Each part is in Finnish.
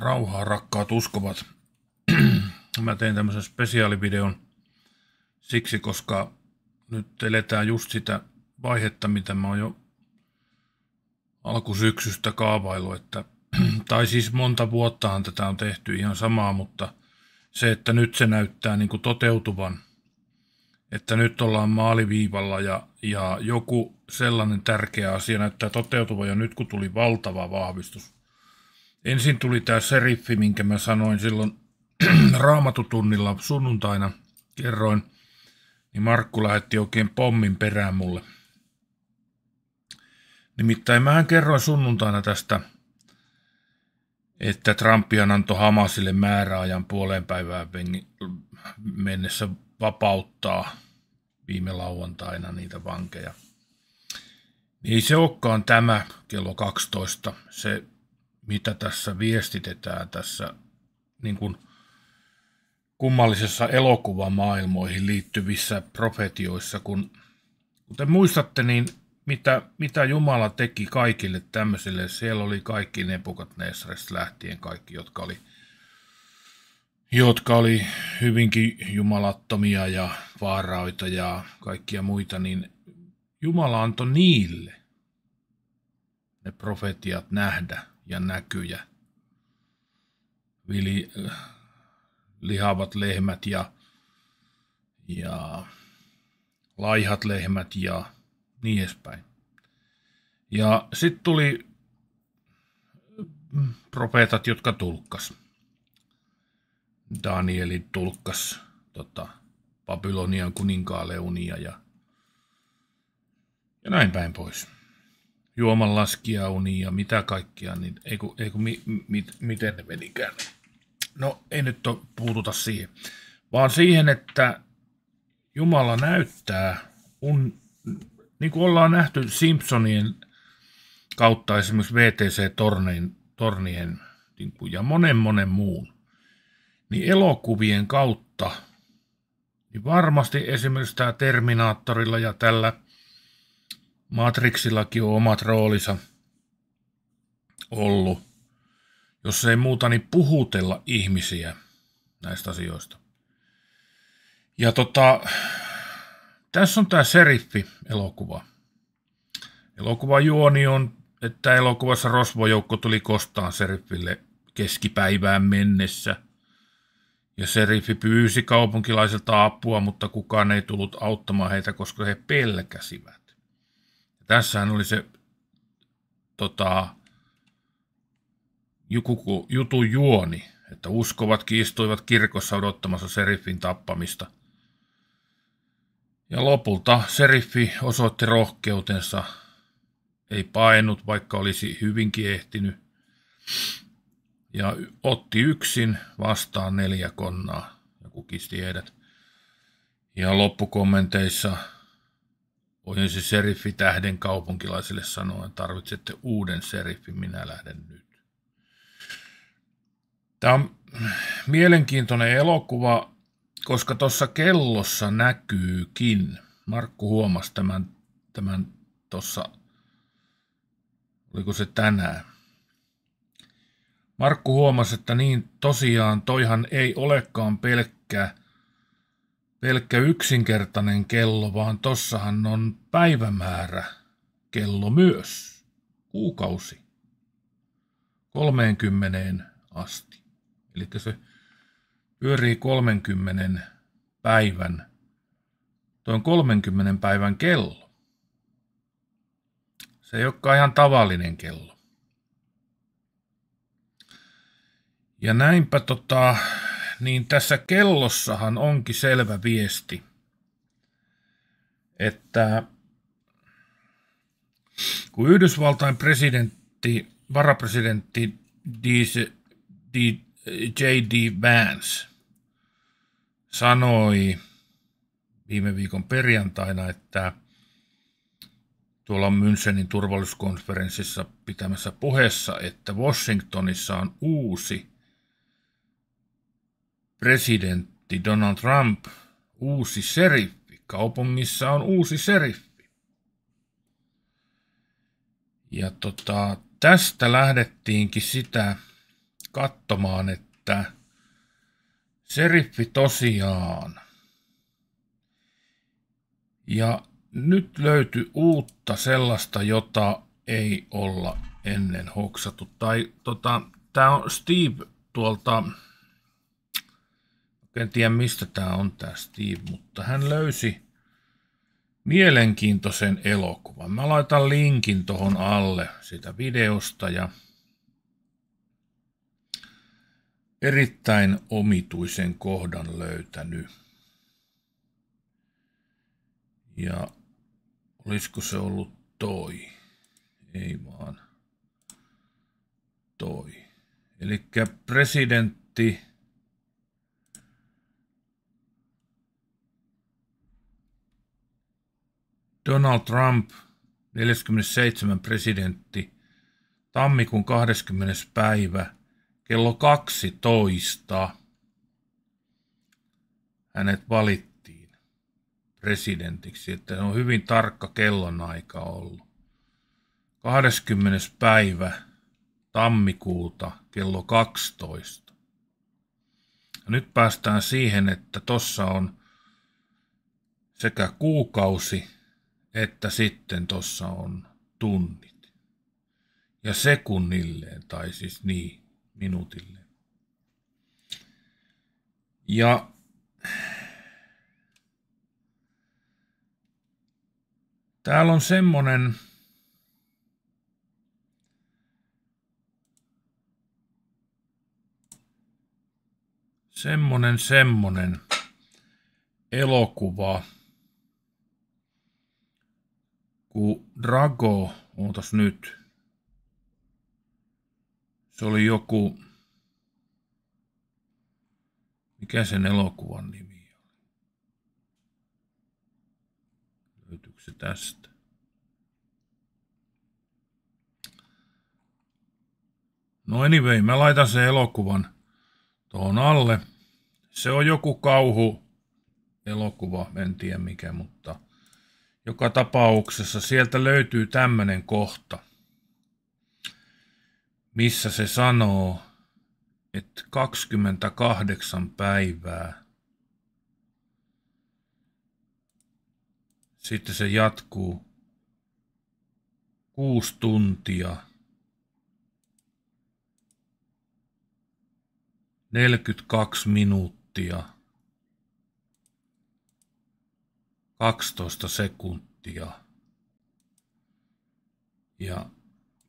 Rauhaa, rakkaat uskovat. Mä tein tämmöisen spesiaalivideon siksi, koska nyt eletään just sitä vaihetta, mitä mä oon jo alkusyksystä kaavailu, tai siis monta vuottahan tätä on tehty ihan samaa, mutta se, että nyt se näyttää niin kuin toteutuvan, että nyt ollaan maaliviivalla ja joku sellainen tärkeä asia näyttää toteutuvan ja nyt kun tuli valtava vahvistus. Ensin tuli tämä seriffi, minkä mä sanoin silloin raamatutunnilla sunnuntaina, kerroin, niin Markku lähetti oikein pommin perään mulle. Nimittäin mähän kerroin sunnuntaina tästä, että Trumpian antoi Hamasille määräajan puoleen päivään mennessä vapauttaa viime lauantaina niitä vankeja. Niin ei se olekaan tämä kello 12, se mitä tässä viestitetään tässä niin kuin kummallisessa elokuvamaailmoihin liittyvissä profetioissa, kuten muistatte, niin mitä Jumala teki kaikille tämmöisille, siellä oli kaikki Nebukadnezarista lähtien kaikki, jotka oli hyvinkin jumalattomia ja vaaraita ja kaikkia muita, niin Jumala antoi niille ne profetiat nähdä ja näkyjä. Lihavat lehmät ja laihat lehmät ja niin edespäin. Ja sitten tuli profeetat, jotka tulkkas. Danieli tulkkas Babylonian kuninkaalle unia ja näin päin pois. Juomanlaskija unia ja mitä kaikkia, niin miten ne menikään. No ei nyt puututa siihen, vaan siihen, että Jumala näyttää, niin kuin ollaan nähty Simpsonien kautta esimerkiksi VTC-tornien ja monen muun, niin elokuvien kautta, niin varmasti esimerkiksi tämä Terminaattorilla ja tällä Matrixillakin on omat roolinsa ollut, jos ei muuta, niin puhutella ihmisiä näistä asioista. Ja tässä on tämä Seriffi-elokuva. Elokuvan juoni on, että elokuvassa rosvojoukko tuli kostaan Seriffille keskipäivään mennessä. Ja Seriffi pyysi kaupunkilaiselta apua, mutta kukaan ei tullut auttamaan heitä, koska he pelkäsivät. Ja tässähän oli se jutun juoni, että uskovatkin istuivat kirkossa odottamassa Seriffin tappamista. Ja lopulta Seriffi osoitti rohkeutensa, ei painut, vaikka olisi hyvinkin ehtinyt, ja otti yksin vastaan 4 konnaa ja kukisti heidät. Ja loppukommenteissa ojensi Seriffi tähden kaupunkilaisille sanoa, että tarvitsette uuden Seriffin, minä lähden nyt. Tämä on mielenkiintoinen elokuva, koska tuossa kellossa näkyykin, Markku huomasi tämän tuossa, oliko se tänään? Markku huomasi, että niin tosiaan toihan ei olekaan pelkkä yksinkertainen kello, vaan tossahan on päivämäärä kello myös, kuukausi, 30 asti. Eli se pyörii 30 päivän, tuo on 30 päivän kello. Se ei olekaan ihan tavallinen kello. Ja näinpä niin tässä kellossahan onkin selvä viesti, että kun Yhdysvaltain varapresidentti J.D. Vance sanoi viime viikon perjantaina, että tuolla Münchenin turvallisuuskonferenssissa pitämässä puheessa, että Washingtonissa on uusi presidentti Donald Trump, uusi seriffi. Kaupungissa on uusi seriffi. Ja tästä lähdettiinkin sitä katsomaan, että seriffi tosiaan. Ja nyt löytyi uutta sellaista, jota ei olla ennen hoksattu. Tää on Steve tuolta, en tiedä mistä tää on tää Steve, mutta hän löysi mielenkiintoisen elokuvan. Mä laitan linkin tohon alle sitä videosta ja erittäin omituisen kohdan löytänyt. Ja olisiko se ollut toi? Ei vaan toi. Elikkä presidentti Donald Trump, 47 presidentti, tammikuun 20. päivä, kello 12. Hänet valittiin presidentiksi, että se on hyvin tarkka kellonaika ollut. 20. päivä tammikuuta kello 12. Ja nyt päästään siihen, että tossa on sekä kuukausi että sitten tossa on tunnit. Ja sekunnilleen, tai siis niin, minuutilleen. Ja täällä on semmonen elokuva, kun Drago, ootas nyt, se oli joku, mikä sen elokuvan nimi on? Löytyykö se tästä? No anyway, mä laitan sen elokuvan tuohon alle. Se on joku kauhu elokuva, en tiedä mikä, mutta joka tapauksessa sieltä löytyy tämmönen kohta, missä se sanoo, että 28 päivää. Sitten se jatkuu 6 tuntia, 42 minuuttia, 12 sekuntia. Ja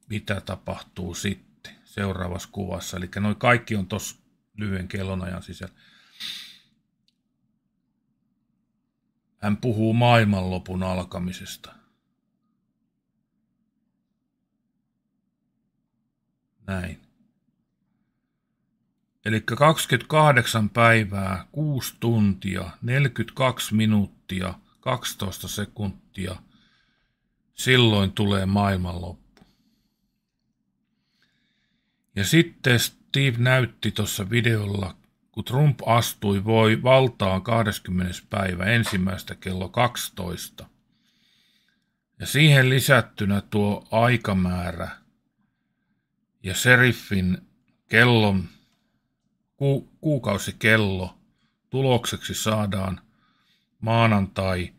mitä tapahtuu sitten seuraavassa kuvassa. Eli noi kaikki on tuossa lyhyen kellonajan sisällä. Hän puhuu maailmanlopun alkamisesta. Näin. Eli 28 päivää, 6 tuntia, 42 minuuttia, 12 sekuntia. Silloin tulee maailmanloppu. Ja sitten Steve näytti tuossa videolla, kun Trump astui valtaan 20. päivä ensimmäistä kello 12. Ja siihen lisättynä tuo aikamäärä ja seriffin kellon kuukausikello tulokseksi saadaan maanantai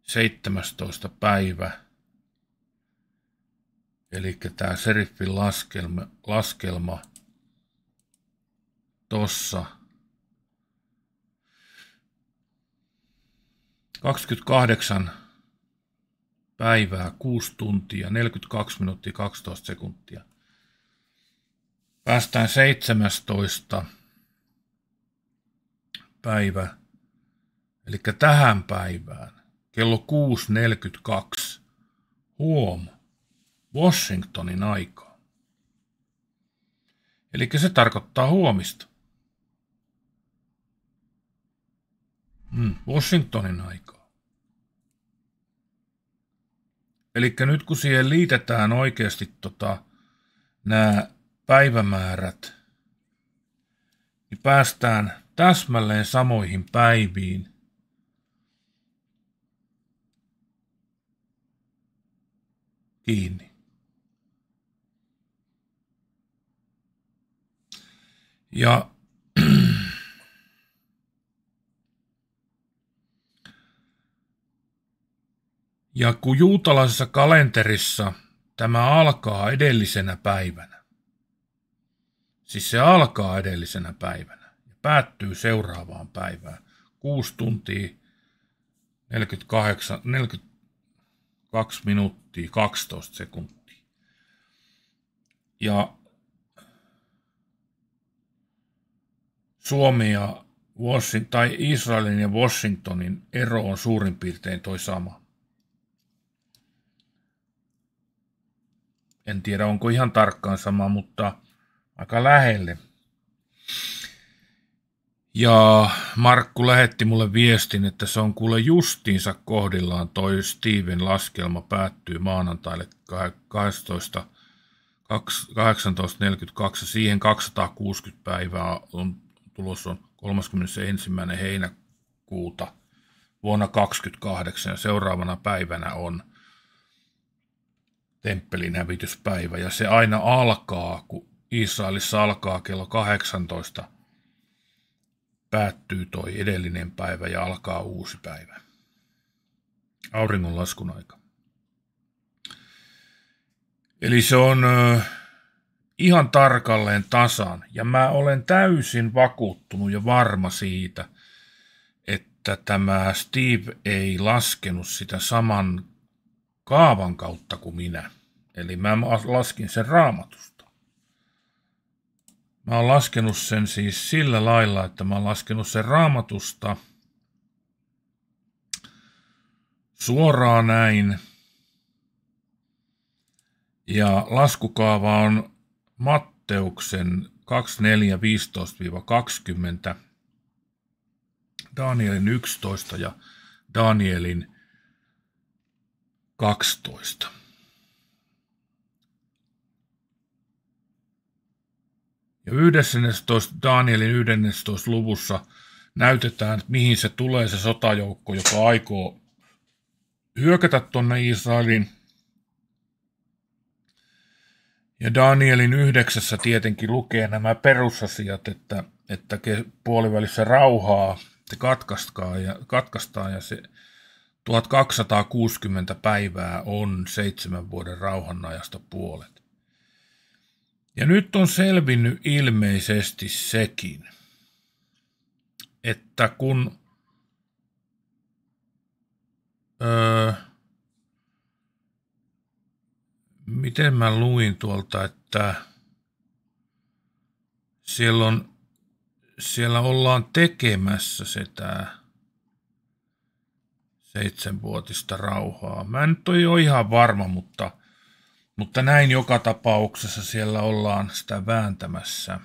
17. päivä. Eli tämä seriffin laskelma tossa 28 päivää, 6 tuntia, 42 minuuttia, 12 sekuntia. Päästään 17. päivä, eli tähän päivään, kello 6.42, Washingtonin aikaa. Eli se tarkoittaa huomista. Washingtonin aikaa. Eli nyt kun siihen liitetään oikeasti nämä päivämäärät, niin päästään täsmälleen samoihin päiviin. Kiinni. Ja ja kun juutalaisessa kalenterissa tämä alkaa edellisenä päivänä, siis se alkaa edellisenä päivänä ja päättyy seuraavaan päivään, 6 tuntia 42 minuuttia 12 sekuntia. Ja Suomi ja tai Israelin ja Washingtonin ero on suurin piirtein toi sama. En tiedä, onko ihan tarkkaan sama, mutta aika lähelle. Ja Markku lähetti mulle viestin, että se on kuule justiinsa kohdillaan toi Steven laskelma päättyy maanantaille 18.42. Siihen 260 päivää on tulos on 31. heinäkuuta vuonna 2028 ja seuraavana päivänä on temppelin hävityspäivä ja se aina alkaa, kun Israelissa alkaa kello 18, päättyy toi edellinen päivä ja alkaa uusi päivä. Auringonlaskun aika. Eli se on ihan tarkalleen tasan ja mä olen täysin vakuuttunut ja varma siitä, että tämä Steve ei laskenut sitä saman kaavan kautta kuin minä. Eli mä laskin sen Raamatusta. Mä oon laskenut sen siis sillä lailla, että mä oon laskenut sen Raamatusta suoraan näin. Ja laskukaava on Matteuksen 24:15-20, Danielin 11 ja Danielin 12. Ja 11. Danielin 11. luvussa näytetään, mihin se tulee se sotajoukko, joka aikoo hyökätä tuonne Israelin. Ja Danielin 9. tietenkin lukee nämä perusasiat, että puolivälissä rauhaa se katkaistaan ja se 1260 päivää on 7 vuoden rauhanajasta puolet. Ja nyt on selvinnyt ilmeisesti sekin, että kun miten mä luin tuolta, että siellä ollaan tekemässä sitä 7-vuotista rauhaa. Mä en nyt ole ihan varma, mutta näin joka tapauksessa siellä ollaan sitä vääntämässä.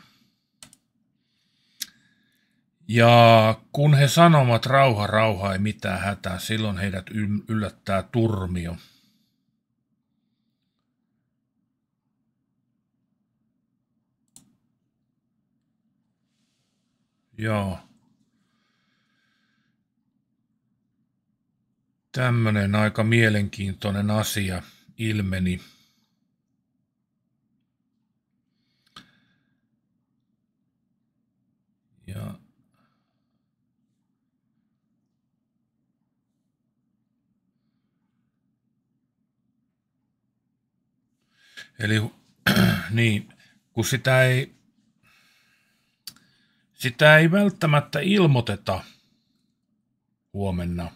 Ja kun he sanovat rauha, ei mitään hätää, silloin heidät yllättää turmio. Joo. Tämmönen aika mielenkiintoinen asia ilmeni. Ja eli niin, kun sitä ei välttämättä ilmoiteta huomenna.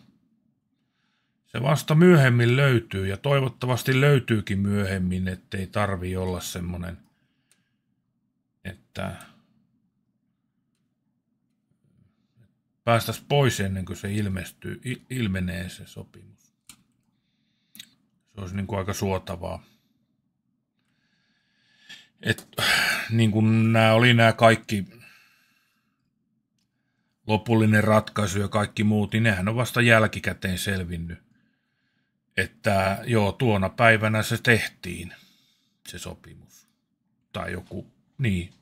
Se vasta myöhemmin löytyy ja toivottavasti löytyykin myöhemmin, ettei tarvitse olla semmoinen, että päästäisiin pois ennen kuin se ilmenee se sopimus. Se olisi niin kuin aika suotavaa. Niin kuin nämä kaikki lopullinen ratkaisu ja kaikki muut, niin nehän on vasta jälkikäteen selvinnyt, että joo, tuona päivänä se tehtiin, se sopimus. Tai joku, niin.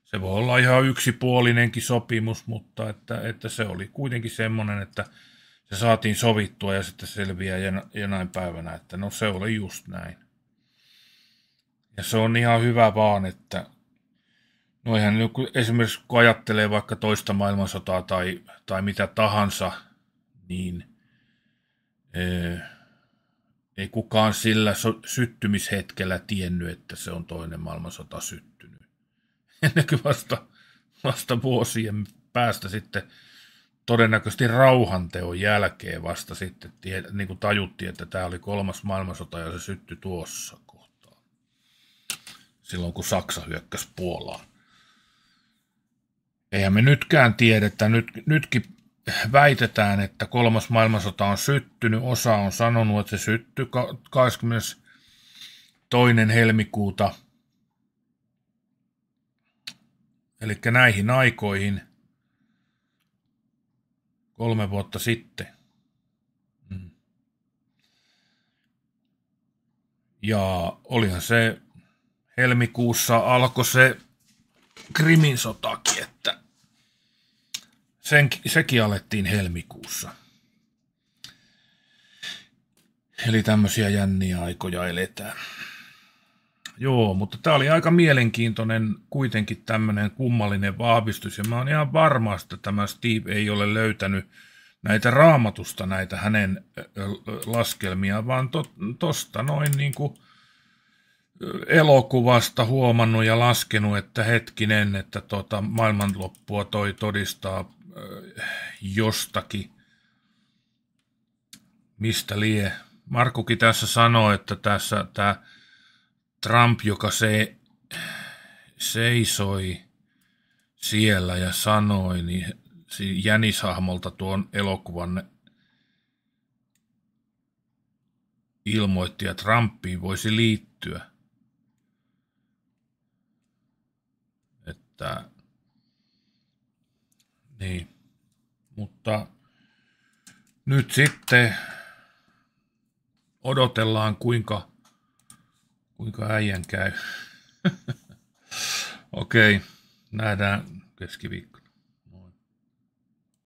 Se voi olla ihan yksipuolinenkin sopimus, mutta että se oli kuitenkin semmoinen, että se saatiin sovittua ja sitten selviää jonain päivänä, että no se oli just näin. Ja se on ihan hyvä vaan, että No eihän joku, esimerkiksi kun ajattelee vaikka toista maailmansotaa tai mitä tahansa, niin ei kukaan sillä syttymishetkellä tiennyt, että se on toinen maailmansota syttynyt. Ennen kuin vasta vuosien päästä sitten todennäköisesti rauhanteon jälkeen vasta sitten niin kuin tajuttiin, että tämä oli kolmas maailmansota ja se syttyi tuossa kohtaa. Silloin kun Saksa hyökkäsi Puolaan. Eihän me nytkään tiedetä, nytkin väitetään, että kolmas maailmansota on syttynyt. Osa on sanonut, että se syttyi 22. helmikuuta. Eli näihin aikoihin 3 vuotta sitten. Ja olihan se helmikuussa alkoi se Krimin sotakin, että sekin alettiin helmikuussa. Eli tämmöisiä jänniä aikoja eletään. Joo, mutta tämä oli aika mielenkiintoinen kuitenkin tämmöinen kummallinen vahvistus. Ja mä oon ihan varma, että tämä Steve ei ole löytänyt näitä Raamatusta, näitä hänen laskelmia, vaan tosta noin niin kuin elokuvasta huomannut ja laskenut, että hetkinen, että maailmanloppua toi todistaa jostakin, mistä lie. Markkukin tässä sanoi, että tässä tämä Trump, joka seisoi siellä ja sanoi, niin jänishahmolta tuon elokuvan ilmoitti, ja Trumpiin voisi liittyä. Että niin, mutta nyt sitten odotellaan kuinka äijän käy. Okei, nähdään keskiviikko.